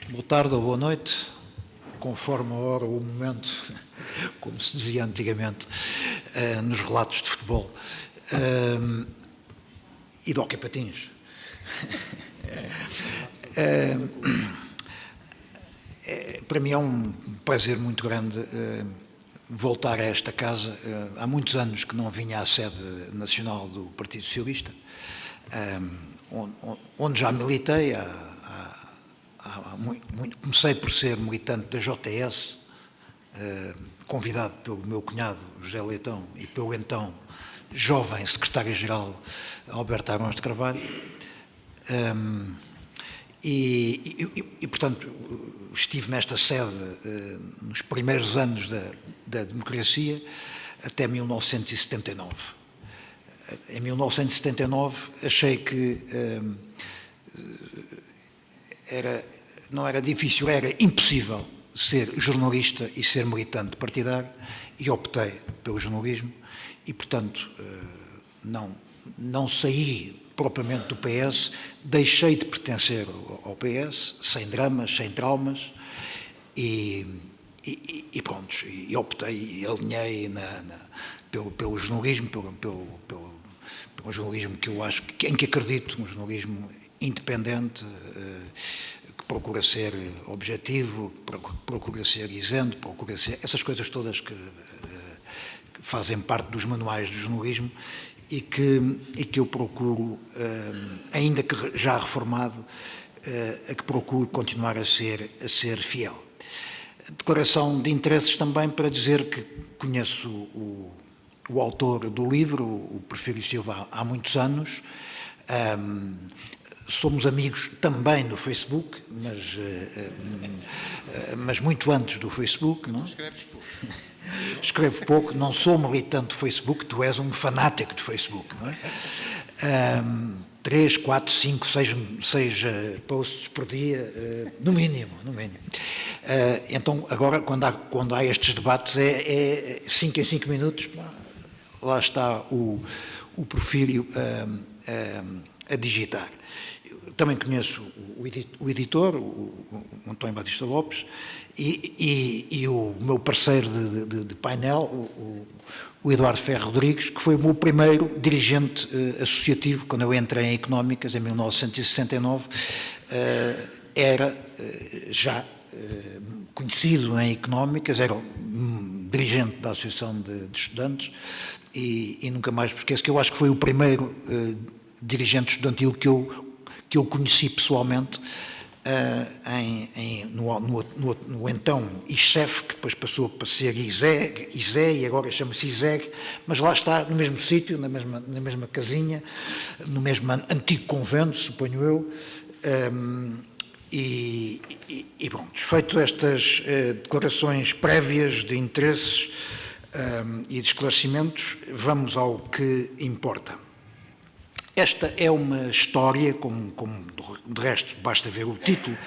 Boa tarde ou boa noite, conforme a hora ou o momento, como se dizia antigamente nos relatos de futebol e de hóquei patins. Para mim é um prazer muito grande voltar a esta casa. Há muitos anos que não vinha à sede nacional do Partido Socialista, onde já militei. Comecei por ser militante da JS, convidado pelo meu cunhado José Leitão e pelo então jovem secretário-geral Alberto Arões de Carvalho. Portanto, estive nesta sede nos primeiros anos da democracia até 1979. Em 1979 achei que não era difícil, era impossível ser jornalista e ser militante partidário, e optei pelo jornalismo e, portanto, não saí propriamente do PS, deixei de pertencer ao PS, sem dramas, sem traumas, e pronto, e optei e alinhei pelo jornalismo, pelo jornalismo que eu acho, em que acredito, um jornalismo independente, que procura ser objetivo, procura ser isento, procura ser essas coisas todas que fazem parte dos manuais do jornalismo e que eu procuro, ainda que já reformado, a que procuro continuar a ser fiel. Declaração de interesses também para dizer que conheço o autor do livro, o Porfírio Silva, há muitos anos. Somos amigos também no Facebook, mas muito antes do Facebook. Não? Escreves pouco. Escrevo pouco, não sou militante do Facebook, tu és um fanático do Facebook, não é? 3, 4, 5, 6 posts por dia, no mínimo. Então, agora, quando há estes debates, é 5 em 5 minutos, lá está o Porfírio a digitar. Também conheço o editor, o António Batista Lopes, e o meu parceiro de painel, o Eduardo Ferro Rodrigues, que foi o meu primeiro dirigente associativo, quando eu entrei em Económicas, em 1969, era já conhecido em Económicas, era dirigente da Associação de Estudantes, e nunca mais me esqueço que eu acho que foi o primeiro dirigente estudantil que eu conheci pessoalmente, no então ISEF, que depois passou para ser ISE e agora chama-se ISEG, mas lá está, no mesmo sítio, na mesma casinha, no mesmo antigo convento, suponho eu, e pronto, feito estas declarações prévias de interesses e de esclarecimentos, vamos ao que importa. Esta é uma história, como de resto basta ver o título,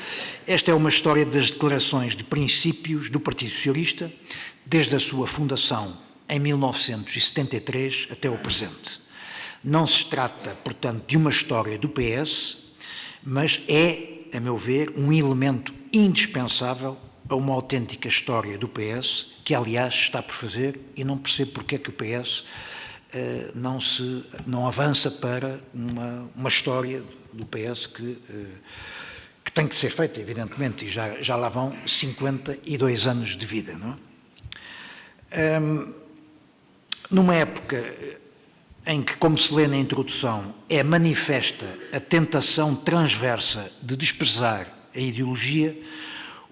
esta é uma história das declarações de princípios do Partido Socialista, desde a sua fundação em 1973 até o presente. Não se trata, portanto, de uma história do PS, mas é, a meu ver, um elemento indispensável a uma autêntica história do PS, que aliás está por fazer, e não percebo porque é que o PS não avança para uma história do PS que tem que ser feita, evidentemente, e já lá vão 52 anos de vida, não é? Numa época em que, como se lê na introdução, é manifesta a tentação transversa de desprezar a ideologia,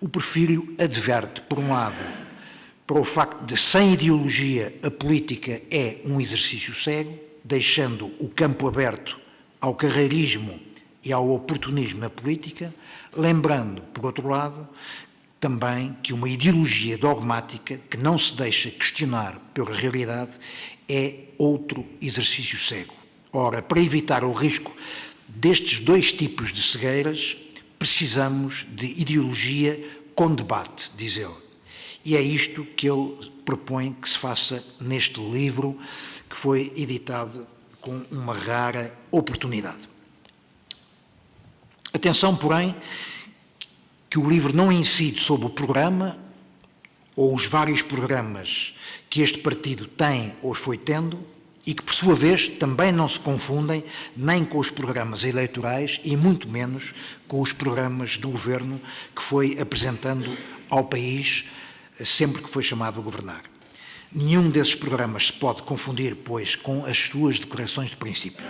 o Porfírio adverte, por um lado, para o facto de, sem ideologia, a política é um exercício cego, deixando o campo aberto ao carreirismo e ao oportunismo na política, lembrando, por outro lado, também que uma ideologia dogmática que não se deixa questionar pela realidade é outro exercício cego. Ora, para evitar o risco destes dois tipos de cegueiras, precisamos de ideologia com debate, diz ele. E é isto que ele propõe que se faça neste livro, que foi editado com uma rara oportunidade. Atenção, porém, que que o livro não incide sobre o programa ou os vários programas que este partido tem ou foi tendo e que, por sua vez, também não se confundem nem com os programas eleitorais e muito menos com os programas do governo que foi apresentando ao país sempre que foi chamado a governar. Nenhum desses programas se pode confundir, pois, com as suas declarações de princípio.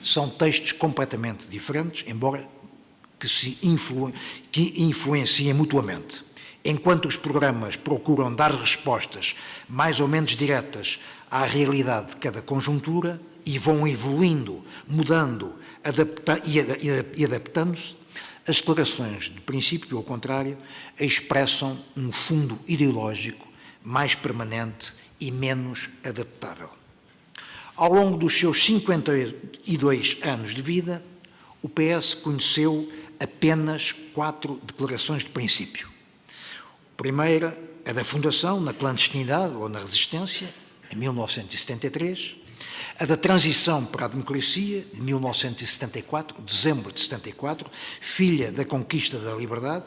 São textos completamente diferentes, embora que influenciem mutuamente. Enquanto os programas procuram dar respostas mais ou menos diretas à realidade de cada conjuntura e vão evoluindo, mudando e adaptando-se, as declarações de princípio, ao contrário, expressam um fundo ideológico mais permanente e menos adaptável. Ao longo dos seus 52 anos de vida, o PS conheceu apenas 4 declarações de princípio. A primeira, a da fundação, na clandestinidade ou na resistência, em 1973, a da transição para a democracia, de 1974, dezembro de 74, filha da conquista da liberdade,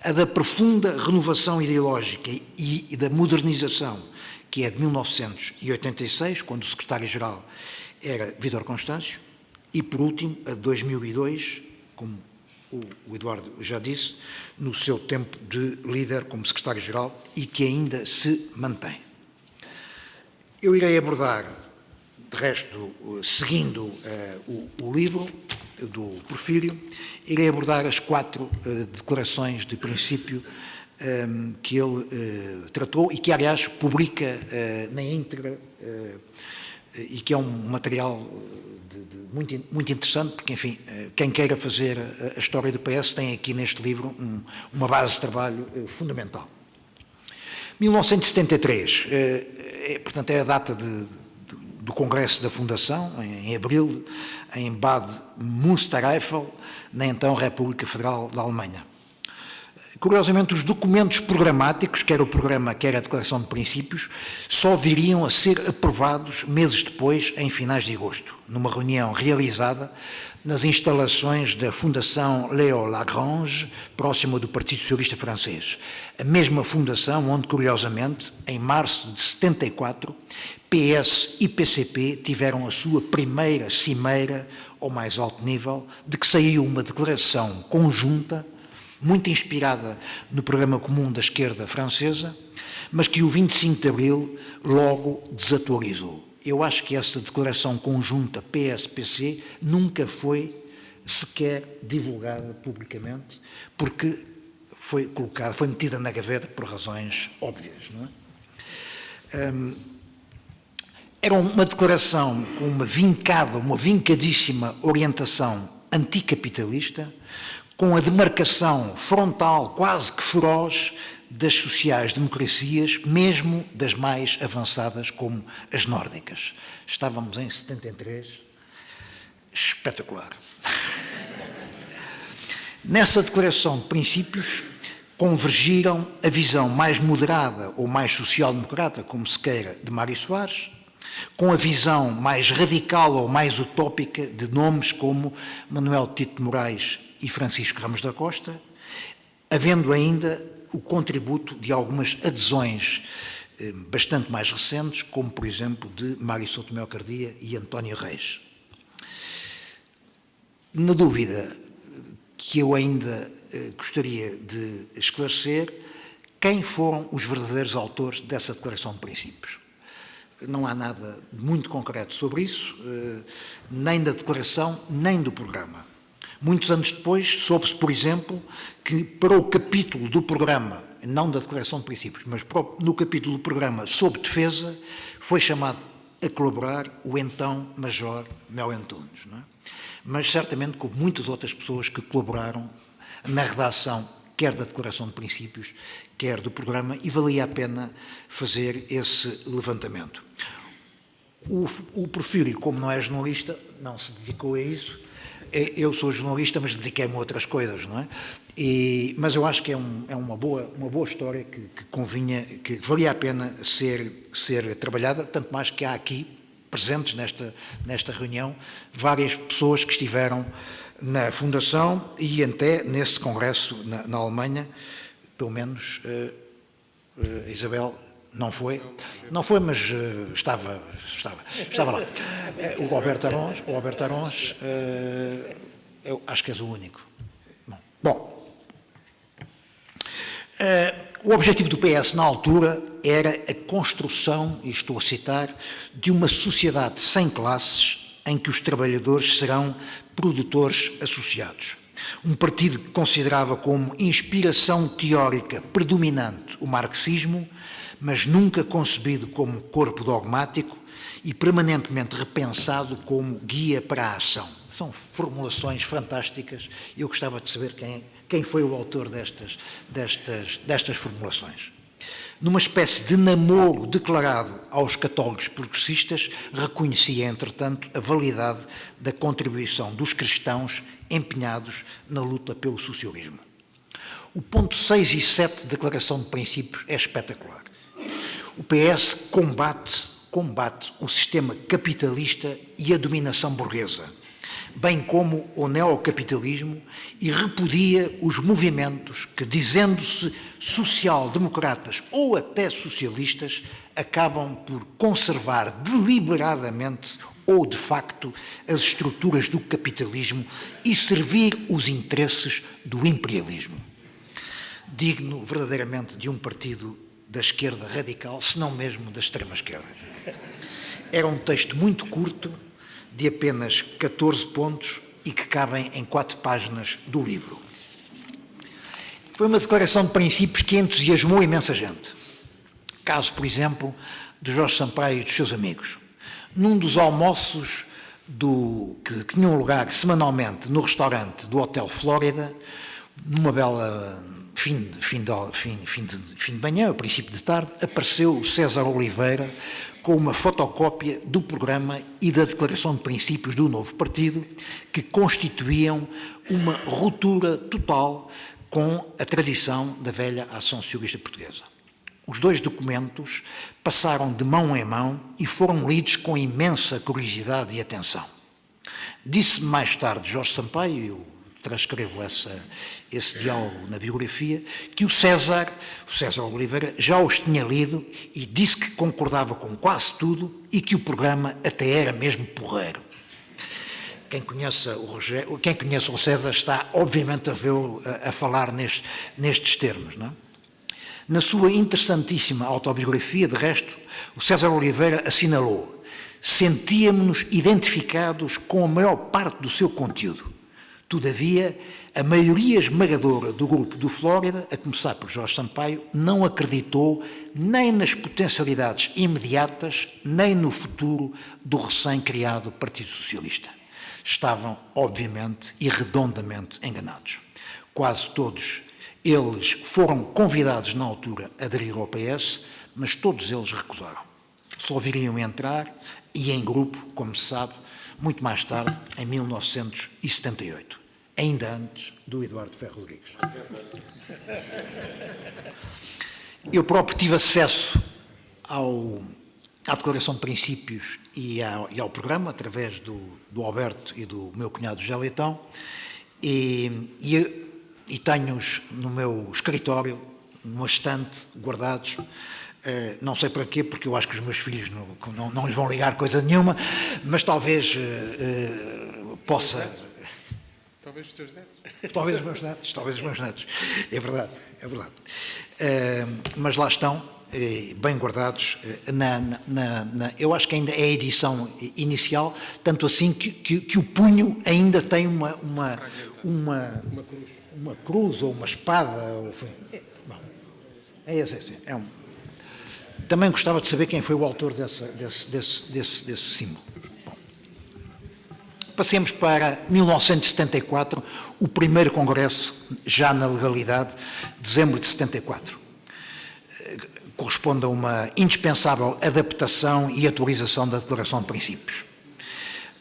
a da profunda renovação ideológica e da modernização, que é de 1986, quando o secretário-geral era Vítor Constâncio, e, por último, a de 2002, como o Eduardo já disse, no seu tempo de líder como secretário-geral e que ainda se mantém. Eu irei abordar, de resto, seguindo o livro do Porfírio, irei abordar as 4 declarações de princípio que ele tratou e que, aliás, publica na íntegra e que é um material muito interessante, porque, enfim, quem queira fazer a história do PS tem aqui neste livro uma base de trabalho fundamental. 1973, portanto, é a data do Congresso da Fundação, em abril, em Bad Münstereifel, na então República Federal da Alemanha. Curiosamente, os documentos programáticos, quer o programa, quer a Declaração de Princípios, só viriam a ser aprovados meses depois, em finais de agosto, numa reunião realizada nas instalações da Fundação Léo Lagrange, próxima do Partido Socialista Francês. A mesma fundação onde, curiosamente, em março de 74, PS e PCP tiveram a sua primeira cimeira ao mais alto nível, de que saiu uma declaração conjunta, muito inspirada no programa comum da esquerda francesa, mas que o 25 de abril logo desatualizou. Eu acho que essa declaração conjunta PS-PC nunca foi sequer divulgada publicamente, porque foi metida na gaveta por razões óbvias, não é? Era uma declaração com uma vincadíssima orientação anticapitalista, com a demarcação frontal, quase que feroz, das sociais-democracias, mesmo das mais avançadas, como as nórdicas. Estávamos em 73, espetacular. Nessa declaração de princípios, convergiram a visão mais moderada ou mais social-democrata, como se queira, de Mário Soares, com a visão mais radical ou mais utópica de nomes como Manuel Tito de Moraes e Francisco Ramos da Costa, havendo ainda o contributo de algumas adesões bastante mais recentes, como, por exemplo, de Mário Souto Cardia e António Reis. Na dúvida que eu ainda gostaria de esclarecer, quem foram os verdadeiros autores dessa declaração de princípios? Não há nada muito concreto sobre isso, nem da declaração, nem do programa. Muitos anos depois, soube-se, por exemplo, que para o capítulo do programa, não da Declaração de Princípios, mas no capítulo do programa sobre defesa, foi chamado a colaborar o então Major Mel Antunes. Não é? Mas certamente que houve muitas outras pessoas que colaboraram na redação, quer da Declaração de Princípios, quer do programa, e valia a pena fazer esse levantamento. O Porfírio, como não é jornalista, não se dedicou a isso. Eu sou jornalista, mas dediquei-me a outras coisas, não é? Mas eu acho que é uma boa história que valia a pena ser trabalhada, tanto mais que há aqui, presentes nesta reunião, várias pessoas que estiveram na fundação e até nesse congresso na Alemanha, pelo menos Isabel não foi, mas estava lá. O Alberto Arons, eu acho que és o único. Bom, o objetivo do PS na altura era a construção, e estou a citar, de uma sociedade sem classes em que os trabalhadores serão produtores associados. Um partido que considerava como inspiração teórica predominante o marxismo, mas nunca concebido como corpo dogmático e permanentemente repensado como guia para a ação. São formulações fantásticas e eu gostava de saber quem foi o autor destas formulações. Numa espécie de namoro declarado aos católicos progressistas, reconhecia, entretanto, a validade da contribuição dos cristãos empenhados na luta pelo socialismo. O ponto 6 e 7 da Declaração de Princípios é espetacular. O PS combate o sistema capitalista e a dominação burguesa, bem como o neocapitalismo, e repudia os movimentos que, dizendo-se social-democratas ou até socialistas, acabam por conservar deliberadamente ou de facto as estruturas do capitalismo e servir os interesses do imperialismo. Digno verdadeiramente de um partido da esquerda radical, se não mesmo da extrema-esquerda. Era um texto muito curto, de apenas 14 pontos e que cabem em 4 páginas do livro. Foi uma declaração de princípios que entusiasmou imensa gente. Caso, por exemplo, de Jorge Sampaio e dos seus amigos. Num dos almoços que tinham lugar semanalmente no restaurante do Hotel Flórida, numa bela fim de manhã, ao princípio de tarde, apareceu o César Oliveira com uma fotocópia do programa e da declaração de princípios do novo partido, que constituíam uma ruptura total com a tradição da velha ação socialista portuguesa. Os 2 documentos passaram de mão em mão e foram lidos com imensa curiosidade e atenção. Disse-me mais tarde Jorge Sampaio, eu transcrevo esse diálogo na biografia, que o César Oliveira já os tinha lido e disse que concordava com quase tudo e que o programa até era mesmo porreiro. Quem conhece o César está obviamente a vê-lo a falar nestes termos, não é? Na sua interessantíssima autobiografia, de resto, o César Oliveira assinalou: sentíamos-nos identificados com a maior parte do seu conteúdo. Todavia, a maioria esmagadora do grupo do Flórida, a começar por Jorge Sampaio, não acreditou nem nas potencialidades imediatas, nem no futuro do recém-criado Partido Socialista. Estavam, obviamente, e redondamente enganados. Quase todos eles foram convidados na altura a aderir ao PS, mas todos eles recusaram. Só viriam entrar, e em grupo, como se sabe, muito mais tarde, em 1978. Ainda antes do Eduardo Ferro Rodrigues. Eu próprio tive acesso à Declaração de Princípios e ao programa, através do Alberto e do meu cunhado José Leitão, e tenho-os no meu escritório, numa estante, guardados. Não sei para quê, porque eu acho que os meus filhos não lhes vão ligar coisa nenhuma, mas talvez possa... Talvez os teus netos. Talvez os meus netos. É verdade. Mas lá estão, bem guardados. Eu acho que ainda é a edição inicial, tanto assim que o punho ainda tem uma cruz ou uma espada. Também gostava de saber quem foi o autor desse símbolo. Passemos para 1974, o primeiro congresso, já na legalidade, dezembro de 74. Corresponde a uma indispensável adaptação e atualização da Declaração de Princípios.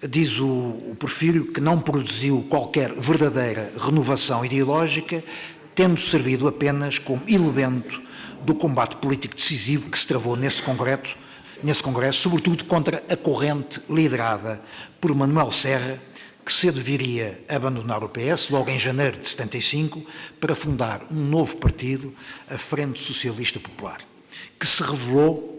Diz o Porfírio que não produziu qualquer verdadeira renovação ideológica, tendo servido apenas como elemento do combate político decisivo que se travou nesse congresso, sobretudo contra a corrente liderada por Manuel Serra, que cedo viria a abandonar o PS, logo em janeiro de 75, para fundar um novo partido, a Frente Socialista Popular, que se revelou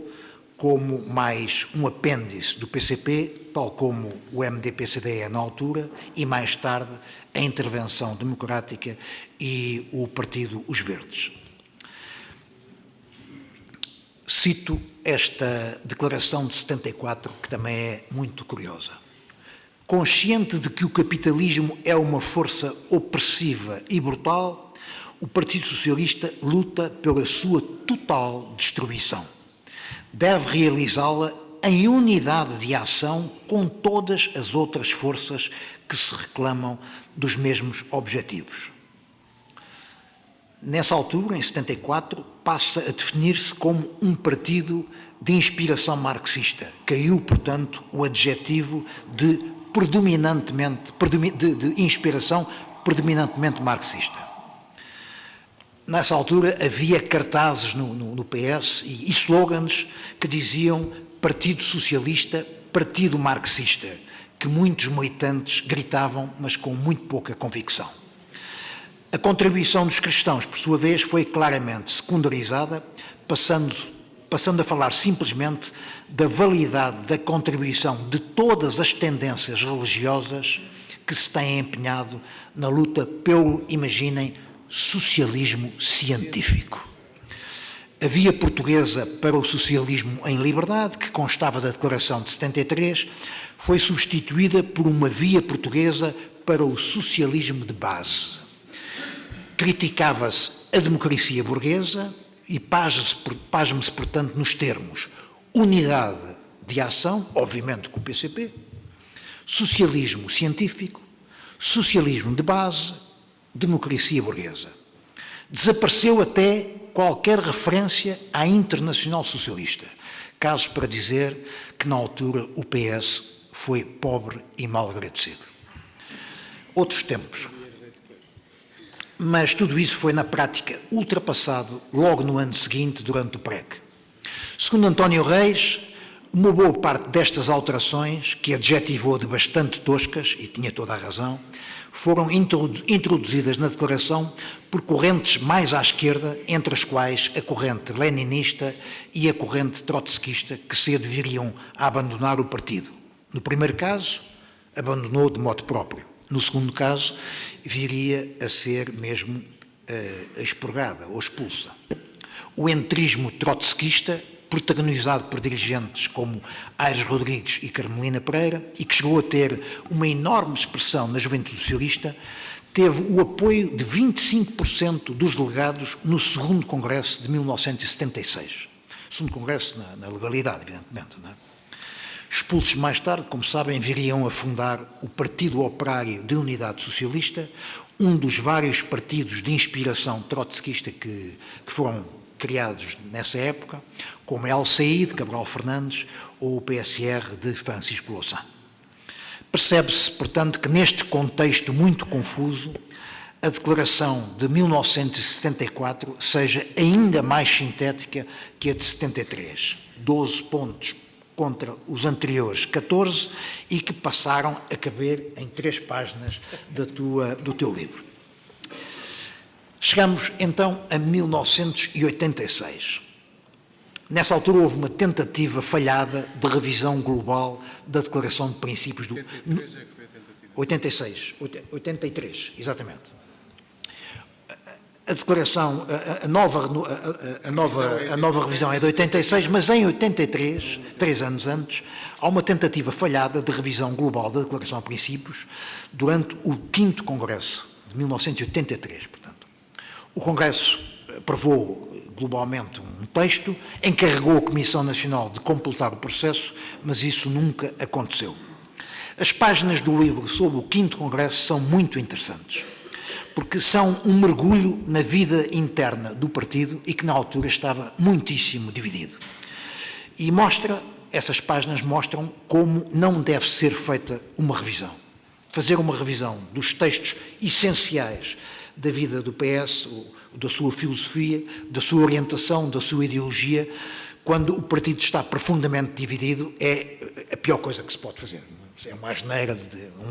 como mais um apêndice do PCP, tal como o MDP-CDE na altura, e mais tarde a Intervenção Democrática e o Partido Os Verdes. Cito esta declaração de 74, que também é muito curiosa. Consciente de que o capitalismo é uma força opressiva e brutal, o Partido Socialista luta pela sua total destruição. Deve realizá-la em unidade de ação com todas as outras forças que se reclamam dos mesmos objetivos. Nessa altura, em 74, passa a definir-se como um partido de inspiração marxista. Caiu, portanto, o adjetivo de inspiração predominantemente marxista. Nessa altura havia cartazes no PS e slogans que diziam Partido Socialista, Partido Marxista, que muitos militantes gritavam, mas com muito pouca convicção. A contribuição dos cristãos, por sua vez, foi claramente secundarizada, passando a falar simplesmente da validade da contribuição de todas as tendências religiosas que se têm empenhado na luta pelo, imaginem, socialismo científico. A via portuguesa para o socialismo em liberdade, que constava da Declaração de 73, foi substituída por uma via portuguesa para o socialismo de base. Criticava-se a democracia burguesa e pasme-se, portanto, nos termos unidade de ação, obviamente com o PCP, socialismo científico, socialismo de base, democracia burguesa. Desapareceu até qualquer referência à Internacional Socialista, caso para dizer que na altura o PS foi pobre e mal agradecido. Outros tempos. Mas tudo isso foi, na prática, ultrapassado logo no ano seguinte, durante o PREC. Segundo António Reis, uma boa parte destas alterações, que adjetivou de bastante toscas, e tinha toda a razão, foram introduzidas na declaração por correntes mais à esquerda, entre as quais a corrente leninista e a corrente trotskista, que cedo viriam a abandonar o partido. No primeiro caso, abandonou de modo próprio. No segundo caso, viria a ser mesmo expurgada ou expulsa. O entrismo trotskista, protagonizado por dirigentes como Aires Rodrigues e Carmelina Pereira, e que chegou a ter uma enorme expressão na juventude socialista, teve o apoio de 25% dos delegados no segundo Congresso de 1976. Segundo Congresso na legalidade, evidentemente, não é? Expulsos mais tarde, como sabem, viriam a fundar o Partido Operário de Unidade Socialista, um dos vários partidos de inspiração trotskista que foram criados nessa época, como a LCI de Cabral Fernandes ou o PSR de Francisco Louçã. Percebe-se, portanto, que neste contexto muito confuso, a declaração de 1974 seja ainda mais sintética que a de 73. 12 pontos contra os anteriores 14 e que passaram a caber em 3 páginas do teu livro. Chegamos então a 1986. Nessa altura houve uma tentativa falhada de revisão global da Declaração de Princípios do... 83 é que foi a tentativa. 83, exatamente. A declaração, a nova revisão é de 86, mas em 83, 3 anos antes, há uma tentativa falhada de revisão global da Declaração de Princípios durante o 5º Congresso, de 1983, portanto. O Congresso aprovou globalmente um texto, encarregou a Comissão Nacional de completar o processo, mas isso nunca aconteceu. As páginas do livro sobre o 5º Congresso são muito interessantes, porque são um mergulho na vida interna do partido e que na altura estava muitíssimo dividido. E essas páginas mostram como não deve ser feita uma revisão. Fazer uma revisão dos textos essenciais da vida do PS, da sua filosofia, da sua orientação, da sua ideologia, quando o partido está profundamente dividido, é a pior coisa que se pode fazer. é uma asneira,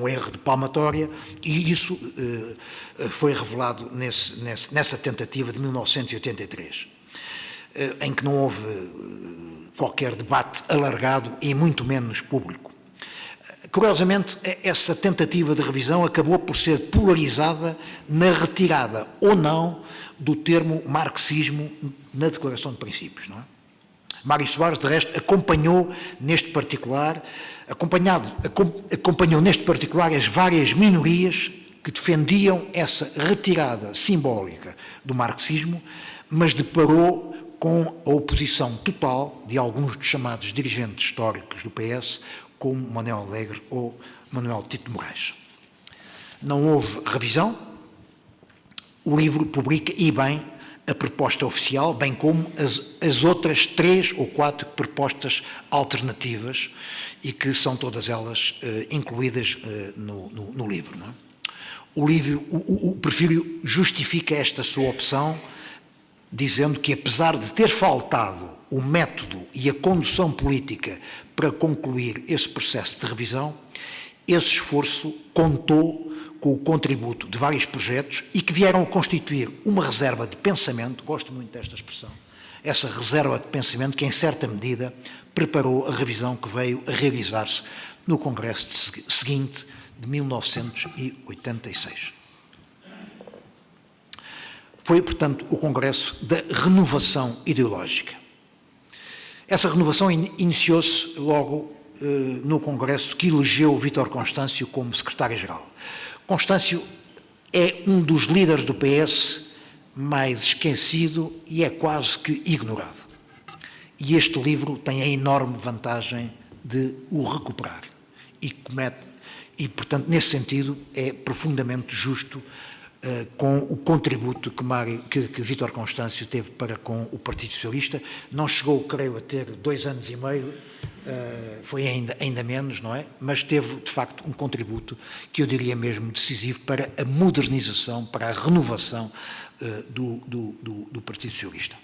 um erro de palmatória, e isso foi revelado nessa tentativa de 1983, em que não houve qualquer debate alargado e muito menos público. Curiosamente, essa tentativa de revisão acabou por ser polarizada na retirada ou não do termo marxismo na Declaração de Princípios, não é? Mário Soares, de resto, acompanhou neste particular as várias minorias que defendiam essa retirada simbólica do marxismo, mas deparou com a oposição total de alguns dos chamados dirigentes históricos do PS, como Manuel Alegre ou Manuel Tito de Moraes. Não houve revisão, o livro publica, e bem, a proposta oficial, bem como as outras 3 ou 4 propostas alternativas, e que são todas elas incluídas no livro. Não é? O Porfírio justifica esta sua opção, dizendo que, apesar de ter faltado o método e a condução política para concluir esse processo de revisão, esse esforço contou com o contributo de vários projetos e que vieram a constituir uma reserva de pensamento, gosto muito desta expressão, essa reserva de pensamento que, em certa medida, preparou a revisão que veio a realizar-se no Congresso seguinte, de 1986. Foi, portanto, o Congresso da renovação ideológica. Essa renovação iniciou-se logo no Congresso que elegeu Vítor Constâncio como secretário-geral. Constâncio é um dos líderes do PS mais esquecido e é quase que ignorado. E este livro tem a enorme vantagem de o recuperar. E, portanto, nesse sentido, é profundamente justo com o contributo que Vítor Constâncio teve para com o Partido Socialista. Não chegou, creio, a ter 2 anos e meio, foi ainda menos, não é? Mas teve, de facto, um contributo que eu diria mesmo decisivo para a modernização, para a renovação do Partido Socialista.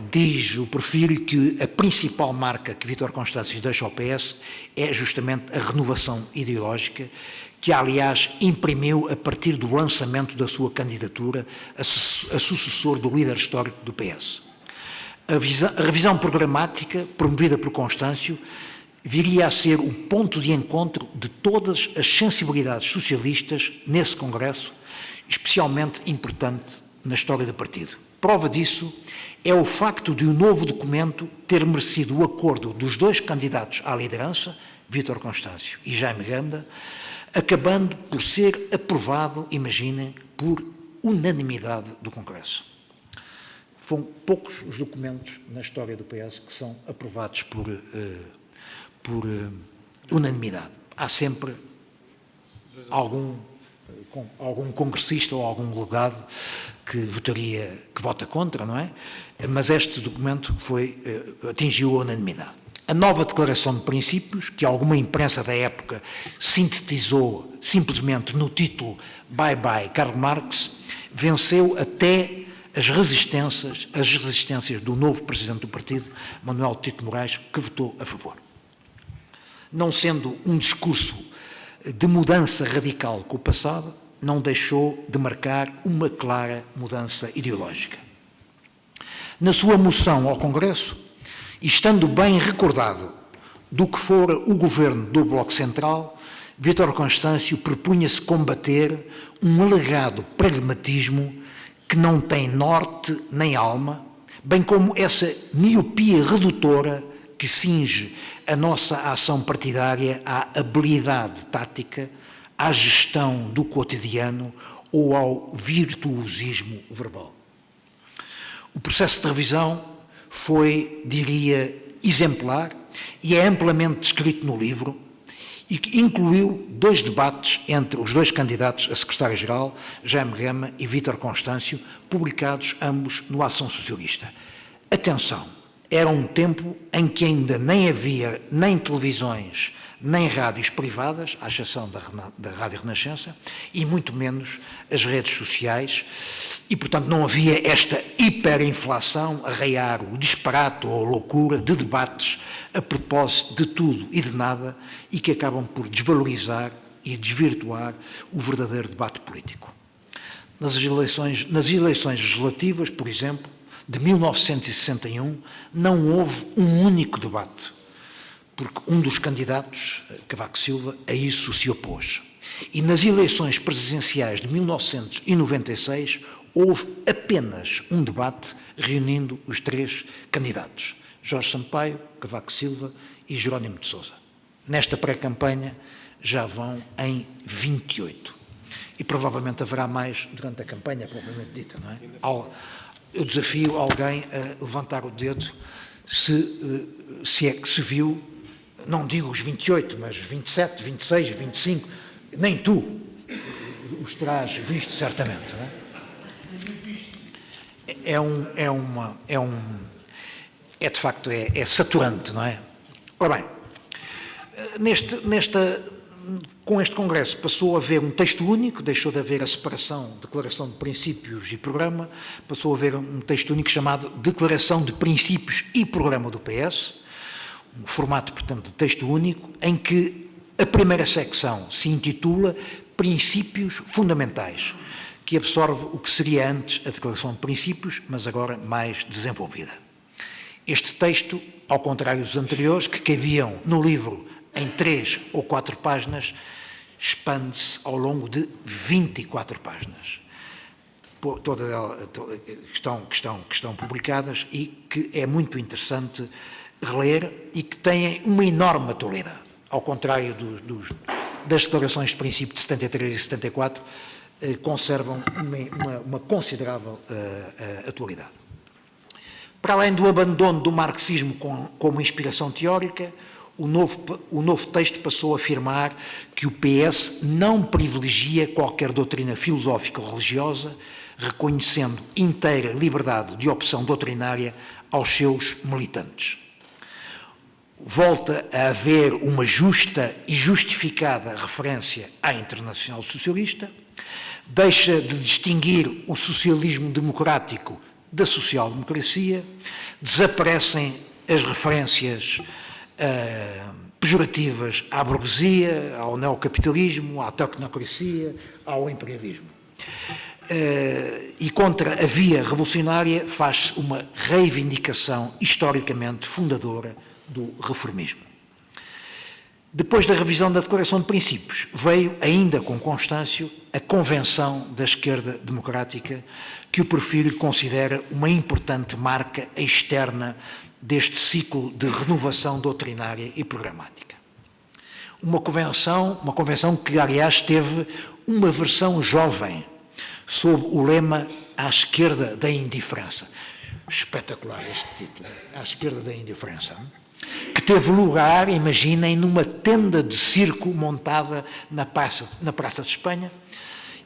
Diz o Porfírio que a principal marca que Vítor Constâncio deixa ao PS é justamente a renovação ideológica, que, aliás, imprimiu a partir do lançamento da sua candidatura a sucessor do líder histórico do PS. A revisão programática, promovida por Constâncio, viria a ser o ponto de encontro de todas as sensibilidades socialistas nesse Congresso, especialmente importante na história do partido. Prova disso é o facto de o novo documento ter merecido o acordo dos 2 candidatos à liderança, Vítor Constâncio e Jaime Ganda, acabando por ser aprovado, imaginem, por unanimidade do Congresso. Foram poucos os documentos na história do PS que são aprovados por unanimidade. Há sempre algum congressista ou algum delegado que vota contra, não é? Mas este documento atingiu a unanimidade. A nova Declaração de Princípios, que alguma imprensa da época sintetizou simplesmente no título Bye Bye Karl Marx, venceu até as resistências do novo presidente do partido, Manuel Tito de Moraes, que votou a favor. Não sendo um discurso de mudança radical com o passado, não deixou de marcar uma clara mudança ideológica. Na sua moção ao Congresso, e estando bem recordado do que fora o governo do Bloco Central, Vítor Constâncio propunha-se combater um alegado pragmatismo que não tem norte nem alma, bem como essa miopia redutora que cinge a nossa ação partidária à habilidade tática, à gestão do cotidiano ou ao virtuosismo verbal. O processo de revisão foi, diria, exemplar e é amplamente descrito no livro e que incluiu 2 debates entre os 2 candidatos a secretário-geral, Jaime Gama e Vítor Constâncio, publicados ambos no Ação Socialista. Atenção, era um tempo em que ainda nem havia nem televisões, nem rádios privadas, à exceção da Rádio Renascença, e muito menos as redes sociais, e, portanto, não havia esta hiperinflação a raiar, o disparate ou a loucura de debates a propósito de tudo e de nada e que acabam por desvalorizar e desvirtuar o verdadeiro debate político. Nas eleições legislativas, por exemplo, de 1961, não houve um único debate, porque um dos candidatos, Cavaco Silva, a isso se opôs. E nas eleições presidenciais de 1996, houve apenas um debate reunindo os três candidatos, Jorge Sampaio, Cavaco Silva e Jerónimo de Sousa. Nesta pré-campanha já vão em 28. E provavelmente haverá mais durante a campanha, propriamente dita, não é? Eu desafio alguém a levantar o dedo se é que se viu, não digo os 28, mas 27, 26, 25, nem tu os terás visto certamente, não é? De facto saturante, não é? Ora bem, com este Congresso passou a haver um texto único, deixou de haver a separação, declaração de princípios e programa, passou a haver um texto único chamado Declaração de Princípios e Programa do PS, um formato, portanto, de texto único, em que a primeira secção se intitula Princípios Fundamentais, que absorve o que seria antes a Declaração de Princípios, mas agora mais desenvolvida. Este texto, ao contrário dos anteriores, que cabiam no livro em 3 ou 4 páginas, expande-se ao longo de 24 páginas, todas elas que estão publicadas e que é muito interessante reler e que têm uma enorme atualidade, ao contrário das declarações de princípio de 73 e 74, conservam uma considerável atualidade. Para além do abandono do marxismo como inspiração teórica, o novo texto passou a afirmar que o PS não privilegia qualquer doutrina filosófica ou religiosa, reconhecendo inteira liberdade de opção doutrinária aos seus militantes. Volta a haver uma justa e justificada referência à Internacional Socialista, deixa de distinguir o socialismo democrático da social-democracia, desaparecem as referências pejorativas à burguesia, ao neocapitalismo, à tecnocracia, ao imperialismo. E contra a via revolucionária faz-se uma reivindicação historicamente fundadora do reformismo. Depois da revisão da Declaração de Princípios, veio, ainda com Constâncio, a Convenção da Esquerda Democrática, que o Porfírio considera uma importante marca externa deste ciclo de renovação doutrinária e programática. Uma convenção que, aliás, teve uma versão jovem, sob o lema À Esquerda da Indiferença. Espetacular este título, À Esquerda da Indiferença. Que teve lugar, imaginem, numa tenda de circo montada na Praça de Espanha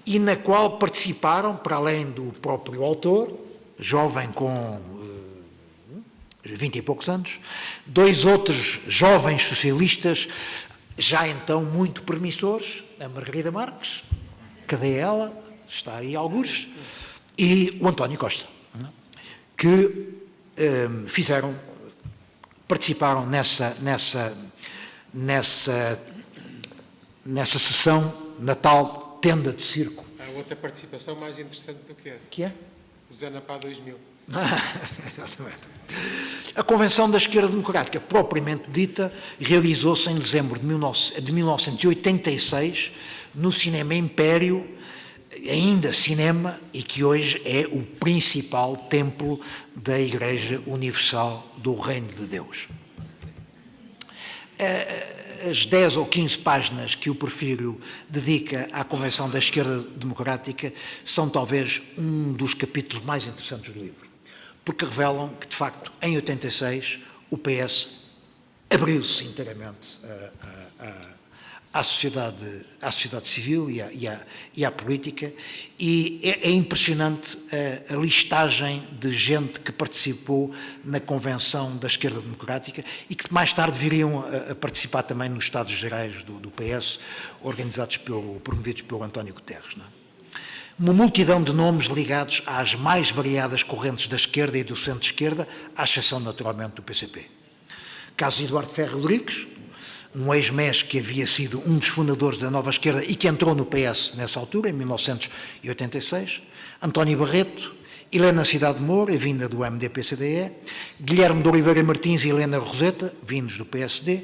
e na qual participaram, para além do próprio autor, jovem com 20 e poucos anos, 2 outros jovens socialistas, já então muito promissores, a Margarida Marques, cadê ela? Está aí algures, e o António Costa, que participaram nessa sessão na tal tenda de circo. Há outra participação mais interessante do que essa. Que é? O Zanapá 2000. Exatamente. A Convenção da Esquerda Democrática, propriamente dita, realizou-se em dezembro de 1986 no Cinema Império, ainda cinema, e que hoje é o principal templo da Igreja Universal do Reino de Deus. As 10 ou 15 páginas que o Porfírio dedica à Convenção da Esquerda Democrática são talvez um dos capítulos mais interessantes do livro, porque revelam que, de facto, em 86, o PS abriu-se inteiramente à sociedade civil e à política, e é impressionante a listagem de gente que participou na Convenção da Esquerda Democrática e que mais tarde viriam a participar também nos Estados Gerais do PS, promovidos pelo António Guterres, não é? Uma multidão de nomes ligados às mais variadas correntes da esquerda e do centro-esquerda, à exceção, naturalmente, do PCP. Caso de Eduardo Ferro Rodrigues, um ex-MES que havia sido um dos fundadores da Nova Esquerda e que entrou no PS nessa altura, em 1986, António Barreto, Helena Cidade Moura, vinda do MDP-CDE, Guilherme de Oliveira Martins e Helena Roseta, vindos do PSD,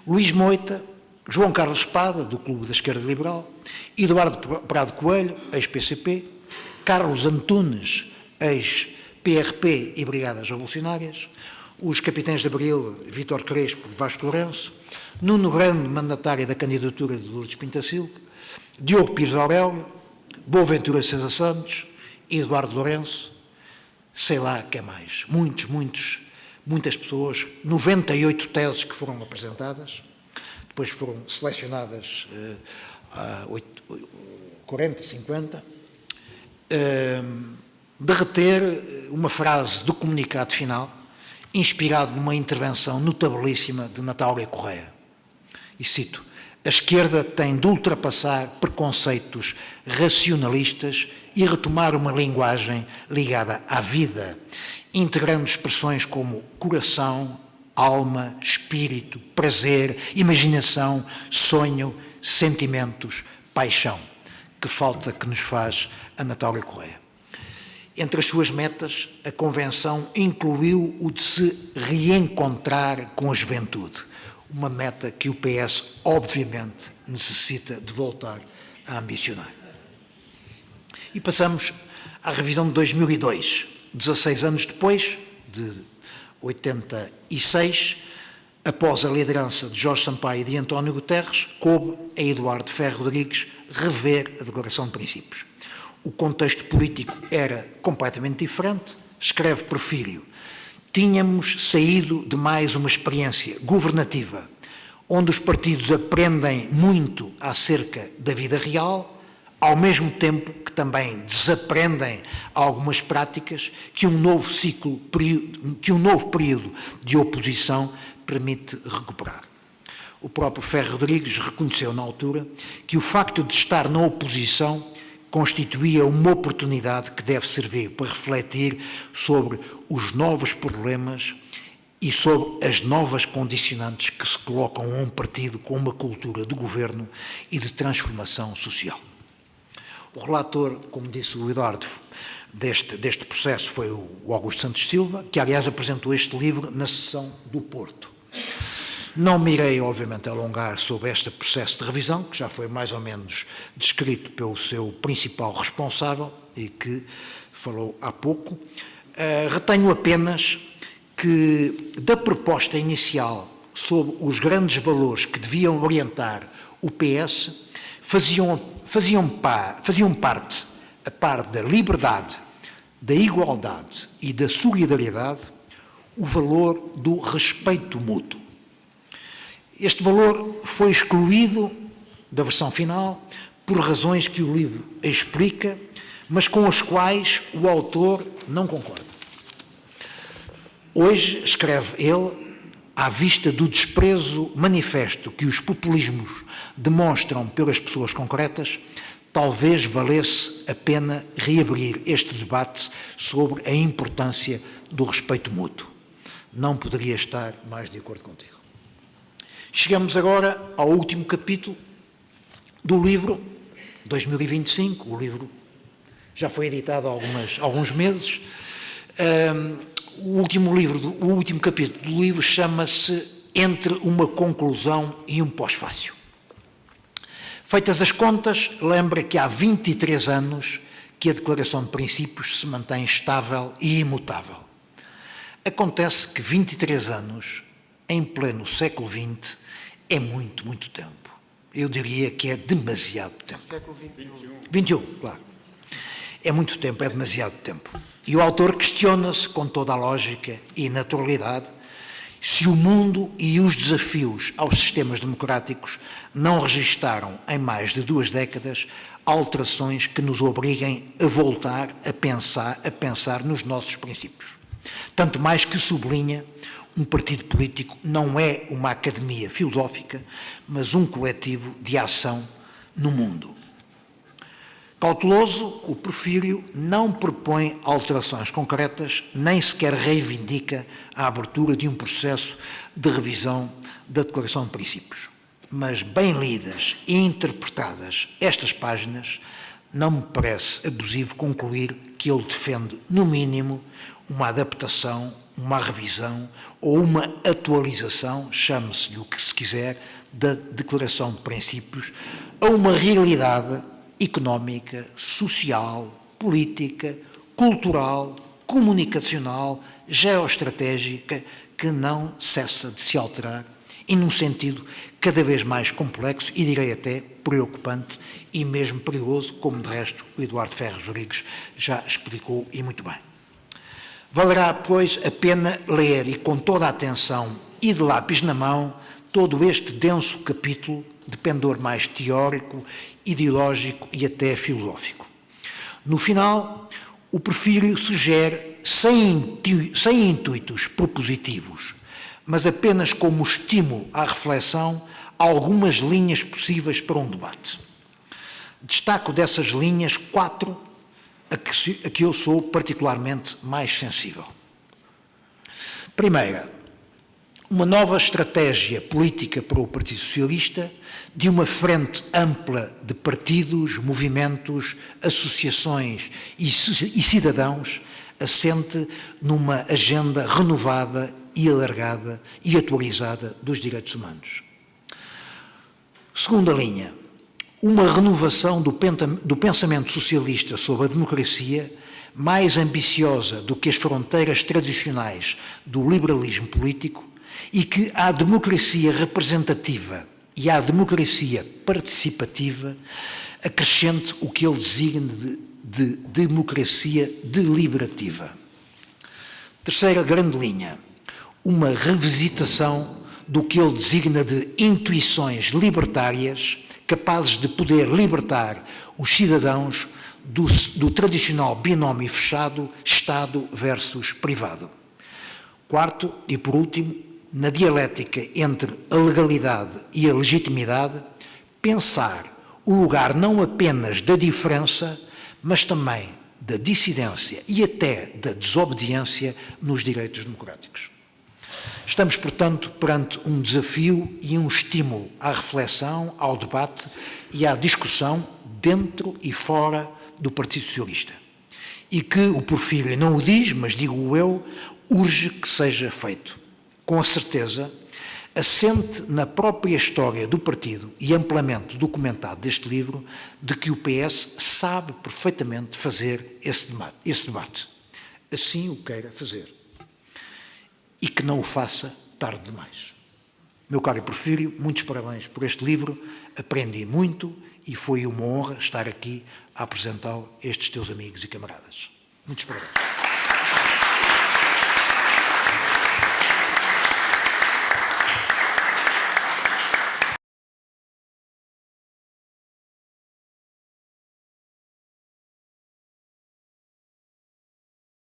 Luís Moita, João Carlos Espada, do Clube da Esquerda Liberal, Eduardo Prado Coelho, ex-PCP, Carlos Antunes, ex-PRP e Brigadas Revolucionárias, os capitães de Abril, Vítor Crespo e Vasco Lourenço, Nuno Grande, mandatário da candidatura de Lourdes Pintacilgo, Diogo Pires Aurélio, Boaventura César Santos, Eduardo Lourenço, sei lá quem mais, muitas pessoas, 98 teses que foram apresentadas, depois foram selecionadas 40, 50, de reter uma frase do comunicado final, inspirado numa intervenção notabilíssima de Natália Correia. E cito: a esquerda tem de ultrapassar preconceitos racionalistas e retomar uma linguagem ligada à vida, integrando expressões como coração, alma, espírito, prazer, imaginação, sonho, sentimentos, paixão. Que falta que nos faz a Natália Correia. Entre as suas metas, a Convenção incluiu o de se reencontrar com a juventude, uma meta que o PS, obviamente, necessita de voltar a ambicionar. E passamos à revisão de 2002, 16 anos depois, de 86, após a liderança de Jorge Sampaio e de António Guterres, coube a Eduardo Ferro Rodrigues rever a Declaração de Princípios. O contexto político era completamente diferente, escreve Porfírio. Tínhamos saído de mais uma experiência governativa, onde os partidos aprendem muito acerca da vida real, ao mesmo tempo que também desaprendem algumas práticas que um novo período de oposição permite recuperar. O próprio Ferro Rodrigues reconheceu na altura que o facto de estar na oposição constituía uma oportunidade que deve servir para refletir sobre os novos problemas e sobre as novas condicionantes que se colocam a um partido com uma cultura de governo e de transformação social. O relator, como disse o Eduardo, deste processo foi o Augusto Santos Silva, que aliás apresentou este livro na sessão do Porto. Não me irei, obviamente, alongar sobre este processo de revisão, que já foi mais ou menos descrito pelo seu principal responsável e que falou há pouco. Retenho apenas que, da proposta inicial sobre os grandes valores que deviam orientar o PS, faziam parte, a par da liberdade, da igualdade e da solidariedade, o valor do respeito mútuo. Este valor foi excluído da versão final por razões que o livro explica, mas com as quais o autor não concorda. Hoje, escreve ele, à vista do desprezo manifesto que os populismos demonstram pelas pessoas concretas, talvez valesse a pena reabrir este debate sobre a importância do respeito mútuo. Não poderia estar mais de acordo contigo. Chegamos agora ao último capítulo do livro, 2025, o livro já foi editado há alguns meses. O último capítulo do livro chama-se Entre uma conclusão e um pós-fácil. Feitas as contas, lembra que há 23 anos que a Declaração de Princípios se mantém estável e imutável. Acontece que 23 anos, em pleno século XX, é muito, muito tempo. Eu diria que é demasiado tempo. Século XXI. 21, claro. É muito tempo, é demasiado tempo. E o autor questiona-se com toda a lógica e naturalidade se o mundo e os desafios aos sistemas democráticos não registaram em mais de 2 décadas alterações que nos obriguem a voltar a pensar nos nossos princípios. Tanto mais que sublinha, um partido político não é uma academia filosófica, mas um coletivo de ação no mundo. Cauteloso, o Porfírio não propõe alterações concretas, nem sequer reivindica a abertura de um processo de revisão da Declaração de Princípios. Mas, bem lidas e interpretadas estas páginas, não me parece abusivo concluir que ele defende, no mínimo, uma adaptação, uma revisão ou uma atualização, chame-se-lhe o que se quiser, da Declaração de Princípios a uma realidade económica, social, política, cultural, comunicacional, geoestratégica, que não cessa de se alterar e num sentido cada vez mais complexo e direi até preocupante e mesmo perigoso, como de resto o Eduardo Ferros Rodrigues já explicou e muito bem. Valerá, pois, a pena ler e com toda a atenção e de lápis na mão todo este denso capítulo de pendor mais teórico, ideológico e até filosófico. No final, o Porfírio sugere, sem intuitos propositivos, mas apenas como estímulo à reflexão, algumas linhas possíveis para um debate. Destaco dessas linhas 4 a que eu sou particularmente mais sensível. Primeira, uma nova estratégia política para o Partido Socialista de uma frente ampla de partidos, movimentos, associações e cidadãos assente numa agenda renovada e alargada e atualizada dos direitos humanos. Segunda linha, uma renovação do pensamento socialista sobre a democracia mais ambiciosa do que as fronteiras tradicionais do liberalismo político e que à democracia representativa e à democracia participativa acrescente o que ele designa de democracia deliberativa. Terceira grande linha, uma revisitação do que ele designa de intuições libertárias capazes de poder libertar os cidadãos do tradicional binómio fechado Estado versus privado. Quarto e por último, na dialética entre a legalidade e a legitimidade, pensar o lugar não apenas da diferença, mas também da dissidência e até da desobediência nos direitos democráticos. Estamos, portanto, perante um desafio e um estímulo à reflexão, ao debate e à discussão dentro e fora do Partido Socialista. E que o Porfírio não o diz, mas digo eu, urge que seja feito. Com a certeza, assente na própria história do partido e amplamente documentado deste livro, de que o PS sabe perfeitamente fazer esse debate. Assim o queira fazer. E que não o faça tarde demais. Meu caro Porfírio, muitos parabéns por este livro, aprendi muito e foi uma honra estar aqui a apresentá-lo a estes teus amigos e camaradas. Muitos parabéns.